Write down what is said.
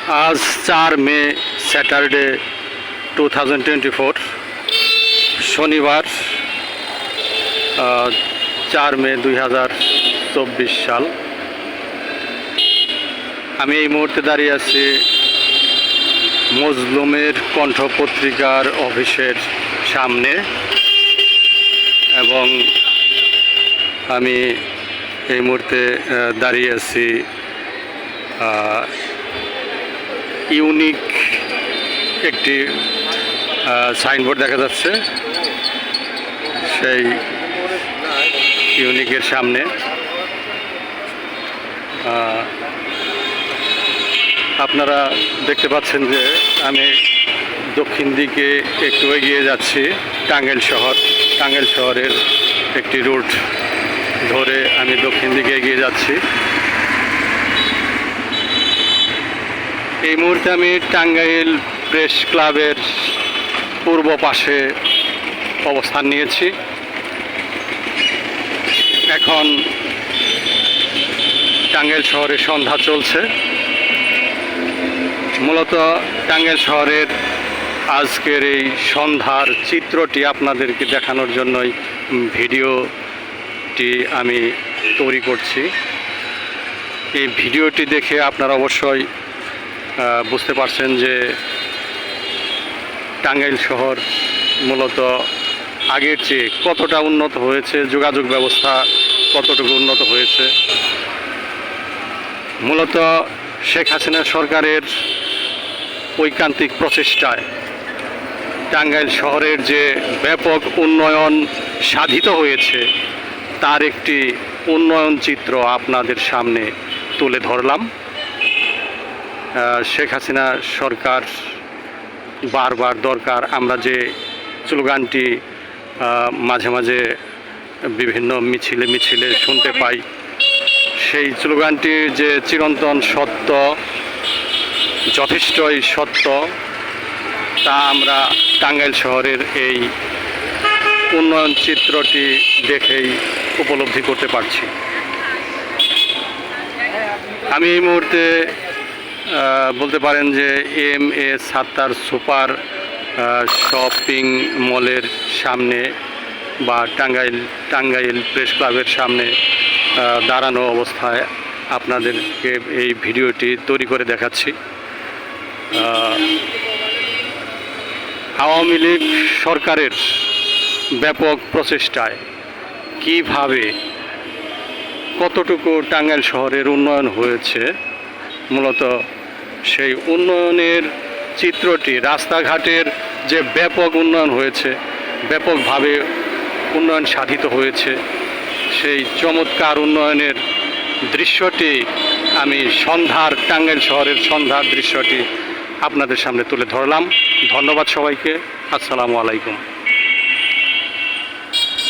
आज 4 মে सैटरडे 2024 शनिवार 4 মে 2024 साल। আমি এই মুহূর্তে দাঁড়িয়ে আছি মজলুমের কণ্ঠ পত্রিকার অফিসের সামনে এবং আমি এই মুহূর্তে দাঁড়িয়ে আছি ইউনিক একটি সাইনবোর্ড দেখা যাচ্ছে, সেই ইউনিকের সামনে। আপনারা দেখতে পাচ্ছেন যে আমি দক্ষিণ দিকে একটু এগিয়ে যাচ্ছি। টাঙ্গাইল শহরের একটি রুট ধরে আমি দক্ষিণ দিকে এগিয়ে যাচ্ছি। এই মুহূর্তে আমি টাঙ্গাইল প্রেস ক্লাবের পূর্ব পাশে অবস্থান নিয়েছি। এখন টাঙ্গাইল শহরে সন্ধ্যা চলছে। মূলত টাঙ্গাইল শহরের আজকের এই সন্ধ্যার চিত্রটি আপনাদেরকে দেখানোর জন্যই ভিডিওটি আমি তৈরি করছি। এই ভিডিওটি দেখে আপনারা অবশ্যই বুঝতে পারছেন যে টাঙ্গাইল শহর মূলত আগের চেয়ে কতটা উন্নত হয়েছে, যোগাযোগ ব্যবস্থা কতটুকু উন্নত হয়েছে। মূলত শেখ হাসিনা সরকারের ঐকান্তিক প্রচেষ্টায় টাঙ্গাইল শহরের যে ব্যাপক উন্নয়ন সাধিত হয়েছে তার একটি উন্নয়ন চিত্র আপনাদের সামনে তুলে ধরলাম। শেখ হাসিনা সরকার বারবার দরকার, আমরা যে স্লোগানটি মাঝে মাঝে বিভিন্ন মিছিলে শুনতে পাই, সেই স্লোগানটি যে চিরন্তন সত্য, যথেষ্টই সত্য, তা আমরা টাঙ্গাইল শহরের এই উন্নয়ন চিত্রটি দেখেই উপলব্ধি করতে পারছি। আমি এই মুহূর্তে বলতে পারেন যে MA সাত্তার সুপার শপিং মলের সামনে বা টাঙ্গাইল প্রেস ক্লাবের সামনে দাঁড়ানো অবস্থায় আপনাদেরকে এই ভিডিওটি তৈরি করে দেখাচ্ছি। আওয়ামী লীগ সরকারের ব্যাপক প্রচেষ্টায় কিভাবে কতটুকু টাঙ্গাইল শহরের উন্নয়ন হয়েছে, মূলত সেই উন্নয়নের চিত্রটি, রাস্তাঘাটের যে ব্যাপক উন্নয়ন হয়েছে, ব্যাপকভাবে উন্নয়ন সাধিত হয়েছে, সেই চমৎকার উন্নয়নের দৃশ্যটি আমি টাঙ্গাইল শহরের সন্ধ্যার দৃশ্যটি আপনাদের সামনে তুলে ধরলাম। ধন্যবাদ সবাইকে। আসসালামু আলাইকুম।